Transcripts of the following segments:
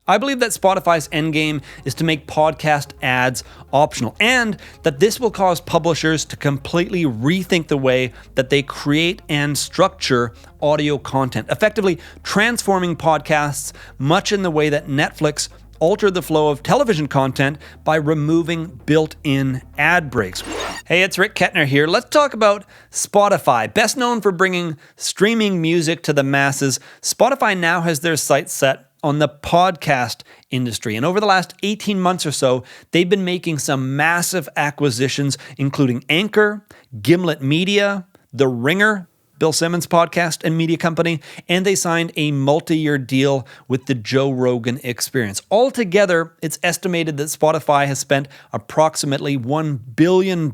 I believe that Spotify's endgame is to make podcast ads optional, and that this will cause publishers to completely rethink the way that they create and structure audio content, effectively transforming podcasts much in the way that Netflix altered the flow of television content by removing built-in ad breaks. Hey, it's Rick Kettner here. Let's talk about Spotify. Best known for bringing streaming music to the masses, Spotify now has their sights set on the podcast industry. And over the last 18 months or so, they've been making some massive acquisitions, including Anchor, Gimlet Media, The Ringer, Bill Simmons' podcast and media company, and they signed a multi-year deal with the Joe Rogan Experience. Altogether, it's estimated that Spotify has spent approximately $1 billion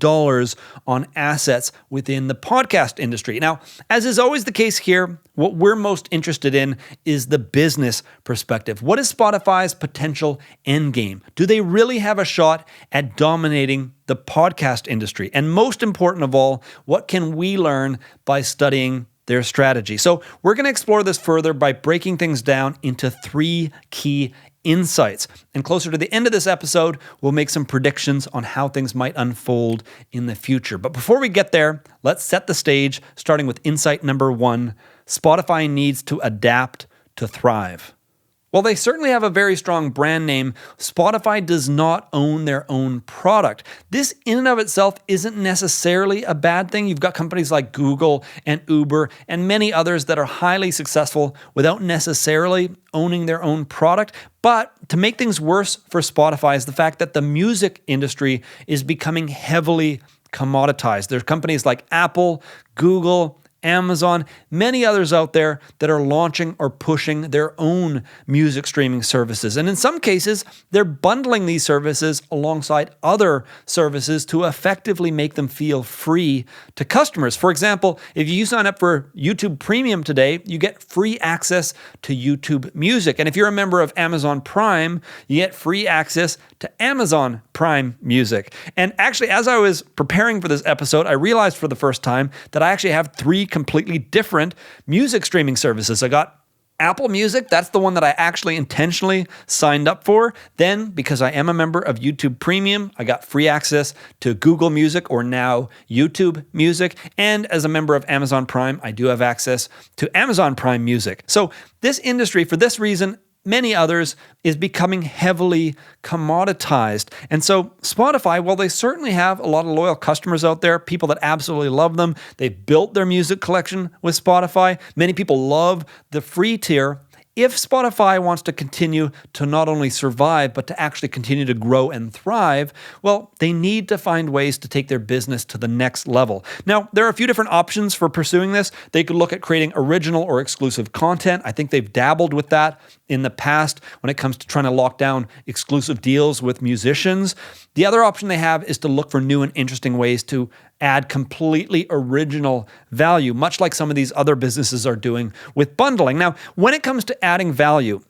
on assets within the podcast industry. Now, as is always the case here, what we're most interested in is the business perspective. What is Spotify's potential endgame? Do they really have a shot at dominating the podcast industry? And most important of all, what can we learn by studying their strategy? So we're going to explore this further by breaking things down into 3 key insights. And closer to the end of this episode, we'll make some predictions on how things might unfold in the future. But before we get there, let's set the stage, starting with insight number 1. Spotify needs to adapt to thrive. While they certainly have a very strong brand name, Spotify does not own their own product. This in and of itself isn't necessarily a bad thing. You've got companies like Google and Uber and many others that are highly successful without necessarily owning their own product. But to make things worse for Spotify is the fact that the music industry is becoming heavily commoditized. There's companies like Apple, Google, Amazon, many others out there that are launching or pushing their own music streaming services. And in some cases, they're bundling these services alongside other services to effectively make them feel free to customers. For example, if you sign up for YouTube Premium today, you get free access to YouTube Music. And if you're a member of Amazon Prime, you get free access to Amazon Prime Music. And actually, as I was preparing for this episode, I realized for the first time that I actually have 3 completely different music streaming services. I got Apple Music, that's the one that I actually intentionally signed up for. Then, because I am a member of YouTube Premium, I got free access to Google Music, or now YouTube Music. And as a member of Amazon Prime, I do have access to Amazon Prime Music. So this industry, for this reason, many others, is becoming heavily commoditized. And so Spotify, while they certainly have a lot of loyal customers out there, people that absolutely love them, they've built their music collection with Spotify. Many people love the free tier. If Spotify wants to continue to not only survive, but to actually continue to grow and thrive, well, they need to find ways to take their business to the next level. Now, there are a few different options for pursuing this. They could look at creating original or exclusive content. I think they've dabbled with that in the past when it comes to trying to lock down exclusive deals with musicians. The other option they have is to look for new and interesting ways to add completely original value, much like some of these other businesses are doing with bundling. Now, when it comes to adding value,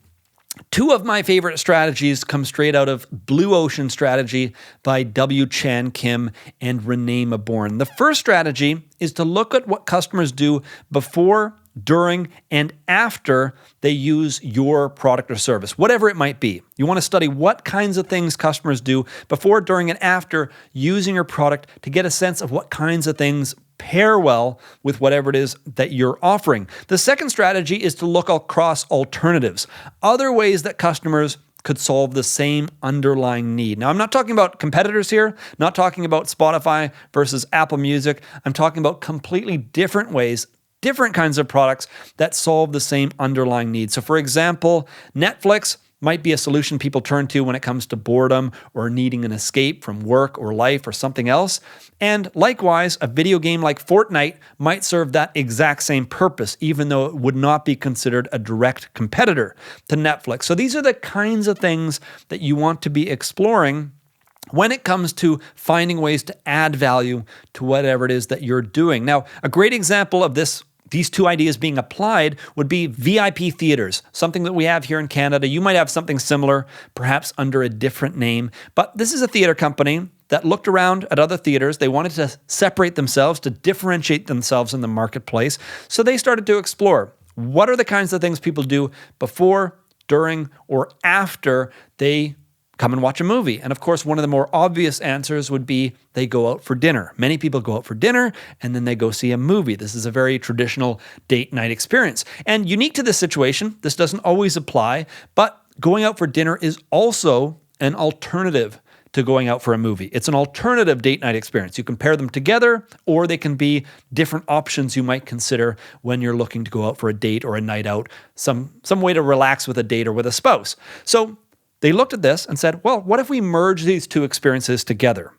2 of my favorite strategies come straight out of Blue Ocean Strategy by W. Chan Kim and Renee Maborn. The first strategy is to look at what customers do before, during, and after they use your product or service, whatever it might be. You want to study what kinds of things customers do before, during, and after using your product to get a sense of what kinds of things pair well with whatever it is that you're offering. The second strategy is to look across alternatives, other ways that customers could solve the same underlying need. Now, I'm not talking about competitors here, not talking about Spotify versus Apple Music. I'm talking about completely different ways, different kinds of products that solve the same underlying needs. So for example, Netflix might be a solution people turn to when it comes to boredom or needing an escape from work or life or something else. And likewise, a video game like Fortnite might serve that exact same purpose, even though it would not be considered a direct competitor to Netflix. So these are the kinds of things that you want to be exploring when it comes to finding ways to add value to whatever it is that you're doing. Now, a great example of these 2 ideas being applied would be VIP theaters, something that we have here in Canada. You might have something similar, perhaps under a different name, but this is a theater company that looked around at other theaters. They wanted to separate themselves, to differentiate themselves in the marketplace. So they started to explore what are the kinds of things people do before, during, or after they come and watch a movie? And of course, one of the more obvious answers would be they go out for dinner. Many people go out for dinner and then they go see a movie. This is a very traditional date night experience. And unique to this situation, this doesn't always apply, but going out for dinner is also an alternative to going out for a movie. It's an alternative date night experience. You can pair them together, or they can be different options you might consider when you're looking to go out for a date or a night out, some way to relax with a date or with a spouse. So they looked at this and said, well, what if we merge these two experiences together?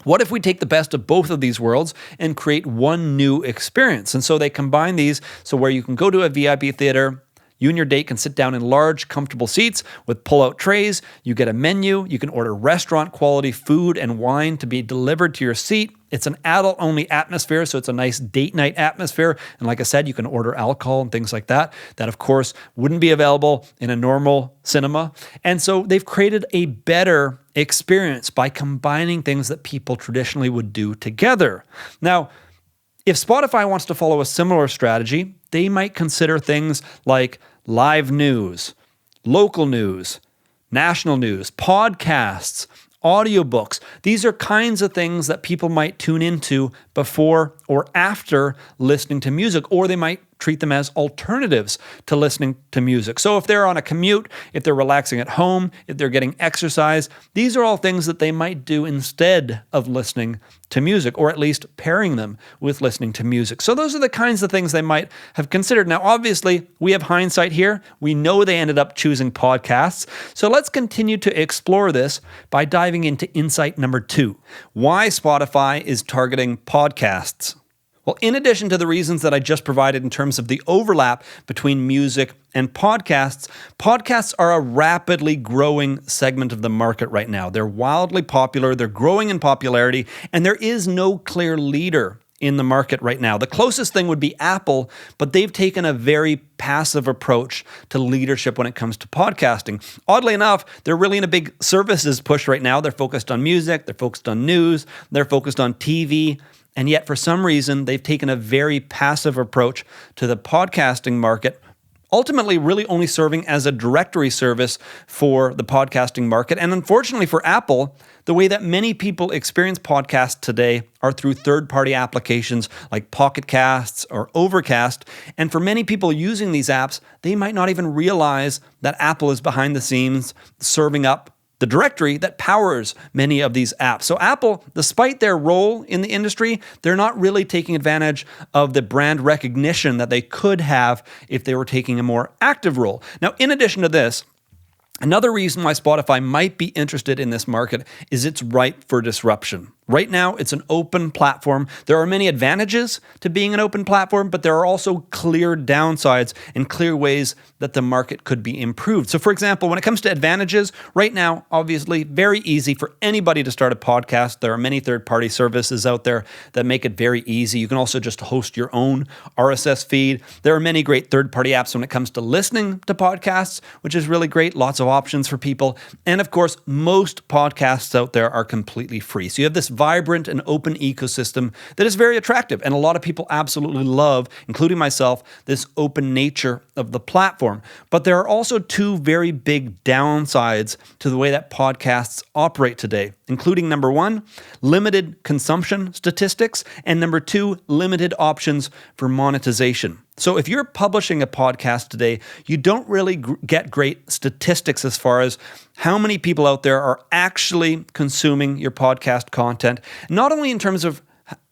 What if we take the best of both of these worlds and create one new experience? And so they combine these, so where you can go to a VIP theater, you and your date can sit down in large, comfortable seats with pull-out trays. You get a menu. You can order restaurant-quality food and wine to be delivered to your seat. It's an adult-only atmosphere, so it's a nice date night atmosphere. And like I said, you can order alcohol and things like that. That, of course, wouldn't be available in a normal cinema. And so they've created a better experience by combining things that people traditionally would do together. Now, if Spotify wants to follow a similar strategy, they might consider things like live news, local news, national news, podcasts, audiobooks. These are kinds of things that people might tune into before or after listening to music, or they might treat them as alternatives to listening to music. So if they're on a commute, if they're relaxing at home, if they're getting exercise, these are all things that they might do instead of listening to music, or at least pairing them with listening to music. So those are the kinds of things they might have considered. Now, obviously, we have hindsight here. We know they ended up choosing podcasts. So let's continue to explore this by diving into insight number 2, why Spotify is targeting podcasts. Well, in addition to the reasons that I just provided in terms of the overlap between music and podcasts, podcasts are a rapidly growing segment of the market right now. They're wildly popular, they're growing in popularity, and there is no clear leader in the market right now. The closest thing would be Apple, but they've taken a very passive approach to leadership when it comes to podcasting. Oddly enough, they're really in a big services push right now. They're focused on music, they're focused on news, they're focused on TV, and yet for some reason, they've taken a very passive approach to the podcasting market, ultimately really only serving as a directory service for the podcasting market. And unfortunately for Apple, the way that many people experience podcasts today are through third-party applications like Pocket Casts or Overcast. And for many people using these apps, they might not even realize that Apple is behind the scenes serving up the directory that powers many of these apps. So Apple, despite their role in the industry, they're not really taking advantage of the brand recognition that they could have if they were taking a more active role. Now, in addition to this, another reason why Spotify might be interested in this market is it's ripe for disruption. Right now, it's an open platform. There are many advantages to being an open platform, but there are also clear downsides and clear ways that the market could be improved. So for example, when it comes to advantages, right now, obviously, very easy for anybody to start a podcast. There are many third-party services out there that make it very easy. You can also just host your own RSS feed. There are many great third-party apps when it comes to listening to podcasts, which is really great. Lots of options for people. And of course, most podcasts out there are completely free. So you have this vibrant and open ecosystem that is very attractive. And a lot of people absolutely love, including myself, this open nature of the platform. But there are also two very big downsides to the way that podcasts operate today, including number 1, limited consumption statistics, and number 2, limited options for monetization. So if you're publishing a podcast today, you don't really get great statistics as far as how many people out there are actually consuming your podcast content, not only in terms of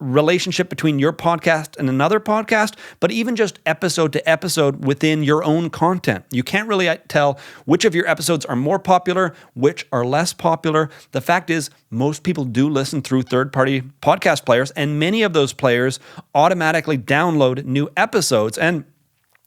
relationship between your podcast and another podcast, but even just episode to episode within your own content. You can't really tell which of your episodes are more popular, which are less popular. The fact is, most people do listen through third-party podcast players, and many of those players automatically download new episodes. And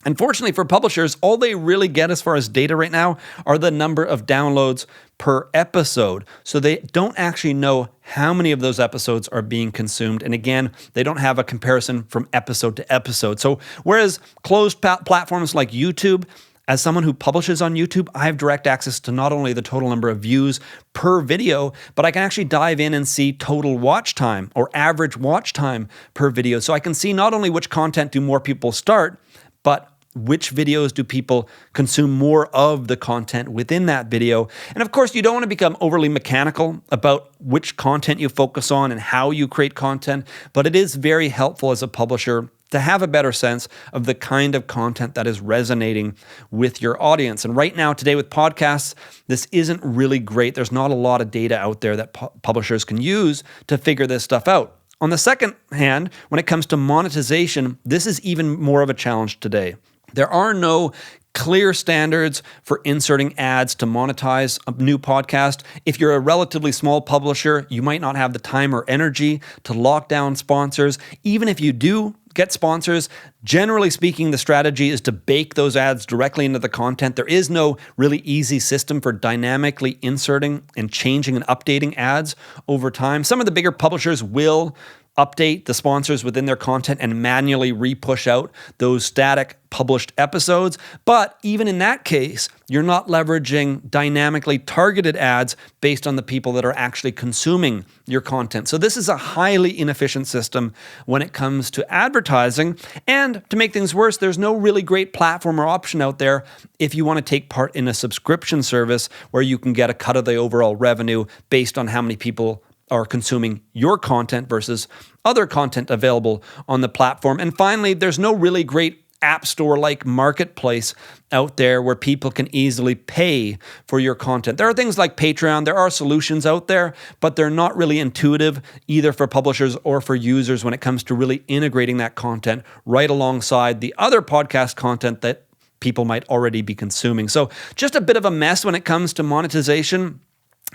unfortunately for publishers, all they really get as far as data right now are the number of downloads per episode. So they don't actually know how many of those episodes are being consumed. And again, they don't have a comparison from episode to episode. So whereas closed platforms like YouTube, as someone who publishes on YouTube, I have direct access to not only the total number of views per video, but I can actually dive in and see total watch time or average watch time per video. So I can see not only which content do more people start, but which videos do people consume more of the content within that video. And of course, you don't want to become overly mechanical about which content you focus on and how you create content, but it is very helpful as a publisher to have a better sense of the kind of content that is resonating with your audience. And right now, today with podcasts, this isn't really great. There's not a lot of data out there that publishers can use to figure this stuff out. On the second hand, when it comes to monetization, this is even more of a challenge today. There are no clear standards for inserting ads to monetize a new podcast. If you're a relatively small publisher, you might not have the time or energy to lock down sponsors. Even if you do get sponsors, generally speaking, the strategy is to bake those ads directly into the content. There is no really easy system for dynamically inserting and changing and updating ads over time. Some of the bigger publishers will update the sponsors within their content and manually re-push out those static published episodes. But even in that case, you're not leveraging dynamically targeted ads based on the people that are actually consuming your content. So this is a highly inefficient system when it comes to advertising. And to make things worse, there's no really great platform or option out there if you want to take part in a subscription service where you can get a cut of the overall revenue based on how many people are consuming your content versus other content available on the platform. And finally, there's no really great app store-like marketplace out there where people can easily pay for your content. There are things like Patreon, there are solutions out there, but they're not really intuitive either for publishers or for users when it comes to really integrating that content right alongside the other podcast content that people might already be consuming. So just a bit of a mess when it comes to monetization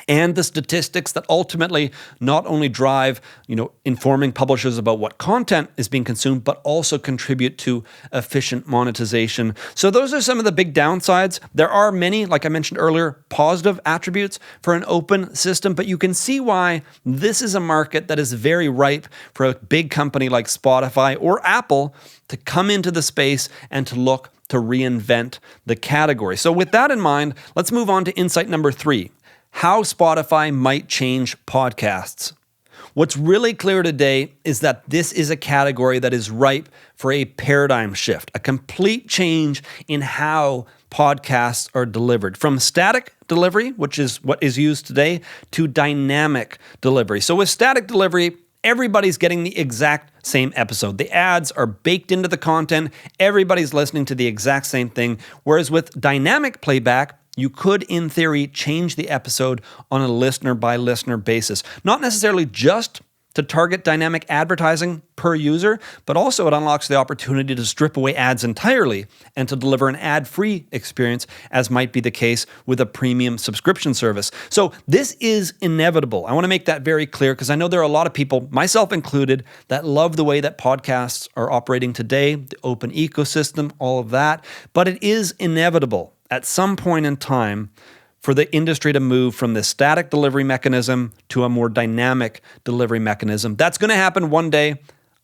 and the statistics that ultimately not only drive, informing publishers about what content is being consumed, but also contribute to efficient monetization. So those are some of the big downsides. There are many, like I mentioned earlier, positive attributes for an open system, but you can see why this is a market that is very ripe for a big company like Spotify or Apple to come into the space and to look to reinvent the category. So with that in mind, let's move on to insight number 3. How Spotify might change podcasts. What's really clear today is that this is a category that is ripe for a paradigm shift, a complete change in how podcasts are delivered. From static delivery, which is what is used today, to dynamic delivery. So with static delivery, everybody's getting the exact same episode. The ads are baked into the content. Everybody's listening to the exact same thing. Whereas with dynamic playback, you could, in theory, change the episode on a listener-by-listener basis. Not necessarily just to target dynamic advertising per user, but also it unlocks the opportunity to strip away ads entirely and to deliver an ad-free experience, as might be the case with a premium subscription service. So this is inevitable. I want to make that very clear because I know there are a lot of people, myself included, that love the way that podcasts are operating today, the open ecosystem, all of that, but it is inevitable at some point in time for the industry to move from this static delivery mechanism to a more dynamic delivery mechanism. That's going to happen one day.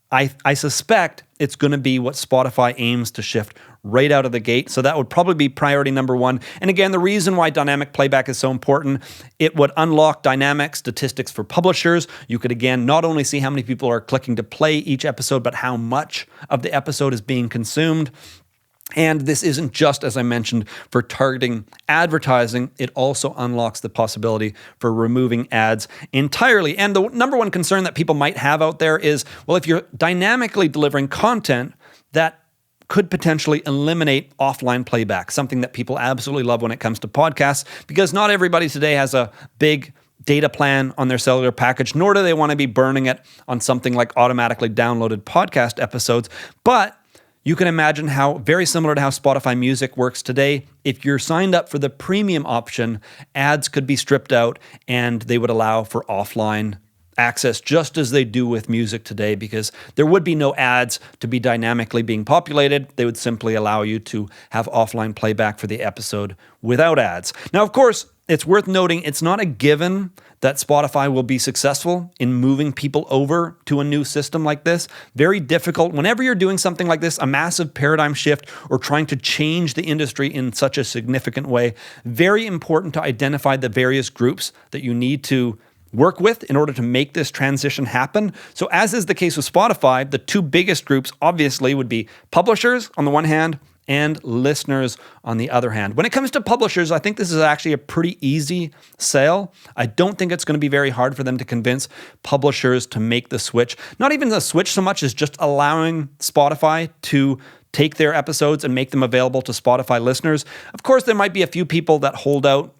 I suspect it's going to be what Spotify aims to shift right out of the gate. So that would probably be priority number 1. And again, the reason why dynamic playback is so important, it would unlock dynamic statistics for publishers. You could, again, not only see how many people are clicking to play each episode, but how much of the episode is being consumed. And this isn't just, as I mentioned, for targeting advertising. It also unlocks the possibility for removing ads entirely. And the number one concern that people might have out there is, well, if you're dynamically delivering content, that could potentially eliminate offline playback, something that people absolutely love when it comes to podcasts, because not everybody today has a big data plan on their cellular package, nor do they want to be burning it on something like automatically downloaded podcast episodes. But you can imagine how, very similar to how Spotify Music works today, if you're signed up for the premium option, ads could be stripped out and they would allow for offline access just as they do with music today, because there would be no ads to be dynamically being populated. They would simply allow you to have offline playback for the episode without ads. Now, of course, it's worth noting it's not a given that Spotify will be successful in moving people over to a new system like this. Very difficult. Whenever you're doing something like this, a massive paradigm shift or trying to change the industry in such a significant way, very important to identify the various groups that you need to work with in order to make this transition happen. So as is the case with Spotify, the two biggest groups obviously would be publishers on the one hand and listeners on the other hand. When it comes to publishers, I think this is actually a pretty easy sale. I don't think it's going to be very hard for them to convince publishers to make the switch. Not even the switch so much as just allowing Spotify to take their episodes and make them available to Spotify listeners. Of course, there might be a few people that hold out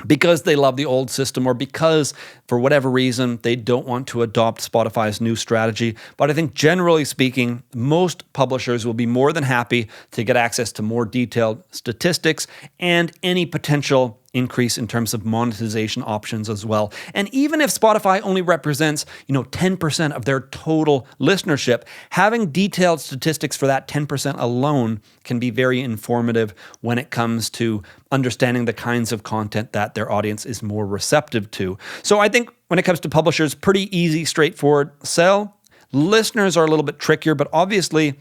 because they love the old system or because, for whatever reason, they don't want to adopt Spotify's new strategy. But I think generally speaking, most publishers will be more than happy to get access to more detailed statistics and any potential increase in terms of monetization options as well. And even if Spotify only represents, 10% of their total listenership, having detailed statistics for that 10% alone can be very informative when it comes to understanding the kinds of content that their audience is more receptive to. So I think when it comes to publishers, pretty easy, straightforward sell. Listeners are a little bit trickier, but obviously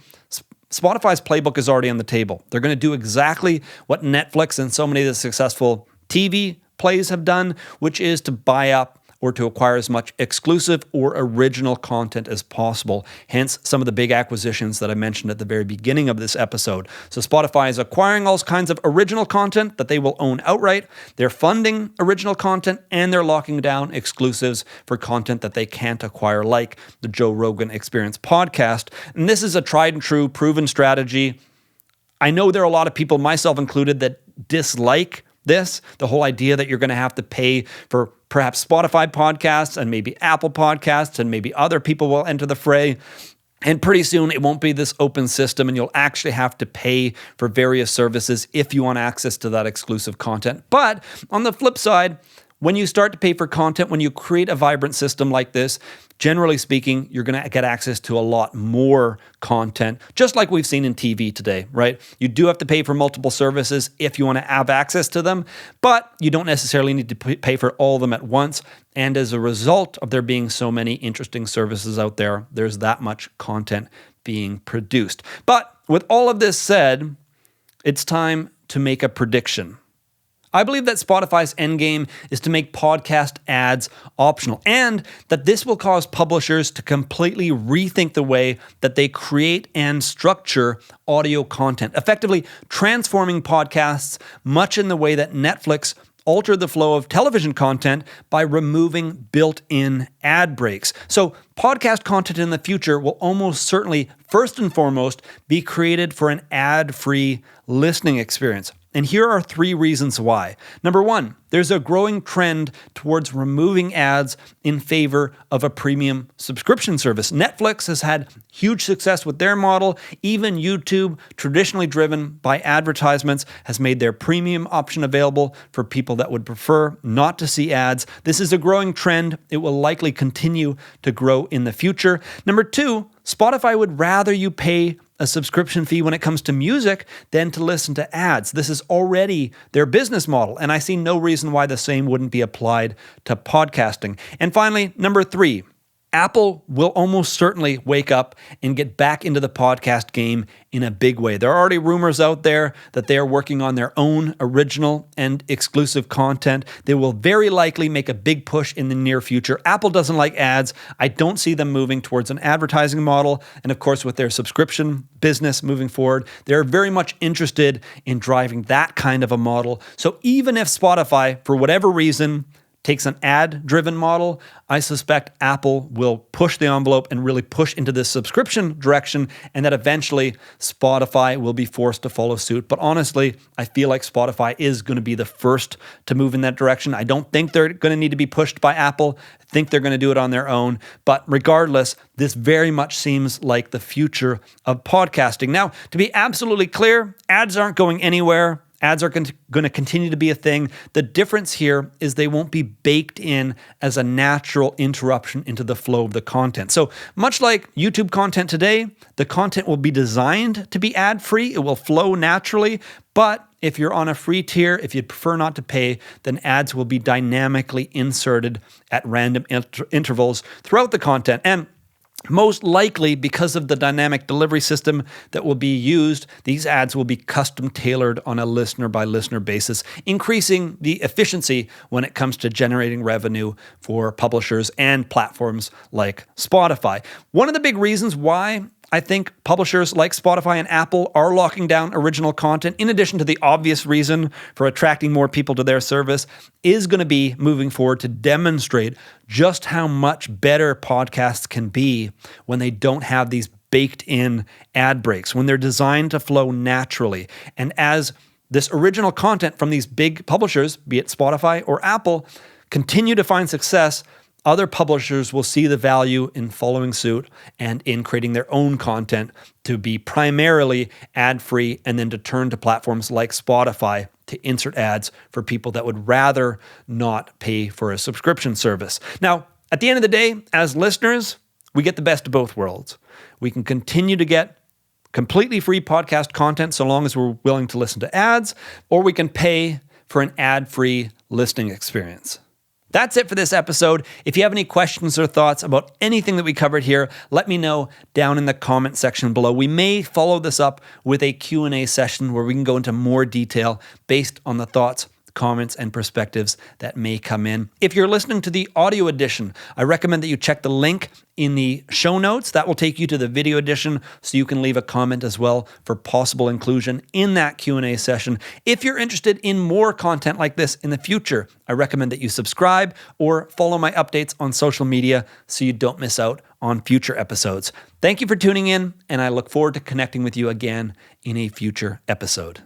Spotify's playbook is already on the table. They're going to do exactly what Netflix and so many of the successful TV plays have done, which is to buy up or to acquire as much exclusive or original content as possible. Hence, some of the big acquisitions that I mentioned at the very beginning of this episode. So Spotify is acquiring all kinds of original content that they will own outright. They're funding original content, and they're locking down exclusives for content that they can't acquire, like the Joe Rogan Experience podcast. And this is a tried and true, proven strategy. I know there are a lot of people, myself included, that dislike the whole idea that you're going to have to pay for perhaps Spotify podcasts and maybe Apple podcasts, and maybe other people will enter the fray. And pretty soon it won't be this open system, and you'll actually have to pay for various services if you want access to that exclusive content. But on the flip side, when you start to pay for content, when you create a vibrant system like this, generally speaking, you're going to get access to a lot more content, just like we've seen in TV today, right? You do have to pay for multiple services if you want to have access to them, but you don't necessarily need to pay for all of them at once. And as a result of there being so many interesting services out there, there's that much content being produced. But with all of this said, it's time to make a prediction. I believe that Spotify's endgame is to make podcast ads optional, and that this will cause publishers to completely rethink the way that they create and structure audio content, effectively transforming podcasts much in the way that Netflix altered the flow of television content by removing built-in ad breaks. So podcast content in the future will almost certainly, first and foremost, be created for an ad-free listening experience. And here are 3 reasons why. Number 1, there's a growing trend towards removing ads in favor of a premium subscription service. Netflix has had huge success with their model. Even YouTube, traditionally driven by advertisements, has made their premium option available for people that would prefer not to see ads. This is a growing trend. It will likely continue to grow in the future. Number 2, Spotify would rather you pay a subscription fee when it comes to music than to listen to ads. This is already their business model, and I see no reason why the same wouldn't be applied to podcasting. And finally, number 3, Apple will almost certainly wake up and get back into the podcast game in a big way. There are already rumors out there that they are working on their own original and exclusive content. They will very likely make a big push in the near future. Apple doesn't like ads. I don't see them moving towards an advertising model. And of course, with their subscription business moving forward, they're very much interested in driving that kind of a model. So even if Spotify, for whatever reason, takes an ad-driven model, I suspect Apple will push the envelope and really push into this subscription direction, and that eventually Spotify will be forced to follow suit. But honestly, I feel like Spotify is going to be the first to move in that direction. I don't think they're going to need to be pushed by Apple. I think they're going to do it on their own. But regardless, this very much seems like the future of podcasting. Now, to be absolutely clear, ads aren't going anywhere. Ads are going to continue to be a thing. The difference here is they won't be baked in as a natural interruption into the flow of the content. So much like YouTube content today, the content will be designed to be ad-free. It will flow naturally. But if you're on a free tier, if you'd prefer not to pay, then ads will be dynamically inserted at random intervals throughout the content. And most likely, because of the dynamic delivery system that will be used, these ads will be custom tailored on a listener-by-listener basis, increasing the efficiency when it comes to generating revenue for publishers and platforms like Spotify. One of the big reasons why I think publishers like Spotify and Apple are locking down original content, in addition to the obvious reason for attracting more people to their service, is going to be moving forward to demonstrate just how much better podcasts can be when they don't have these baked in ad breaks, when they're designed to flow naturally. And as this original content from these big publishers, be it Spotify or Apple, continue to find success, other publishers will see the value in following suit and in creating their own content to be primarily ad-free, and then to turn to platforms like Spotify to insert ads for people that would rather not pay for a subscription service. Now, at the end of the day, as listeners, we get the best of both worlds. We can continue to get completely free podcast content so long as we're willing to listen to ads, or we can pay for an ad-free listening experience. That's it for this episode. If you have any questions or thoughts about anything that we covered here, let me know down in the comment section below. We may follow this up with a Q&A session where we can go into more detail based on the thoughts, comments, and perspectives that may come in. If you're listening to the audio edition, I recommend that you check the link in the show notes. That will take you to the video edition, so you can leave a comment as well for possible inclusion in that Q&A session. If you're interested in more content like this in the future, I recommend that you subscribe or follow my updates on social media so you don't miss out on future episodes. Thank you for tuning in, and I look forward to connecting with you again in a future episode.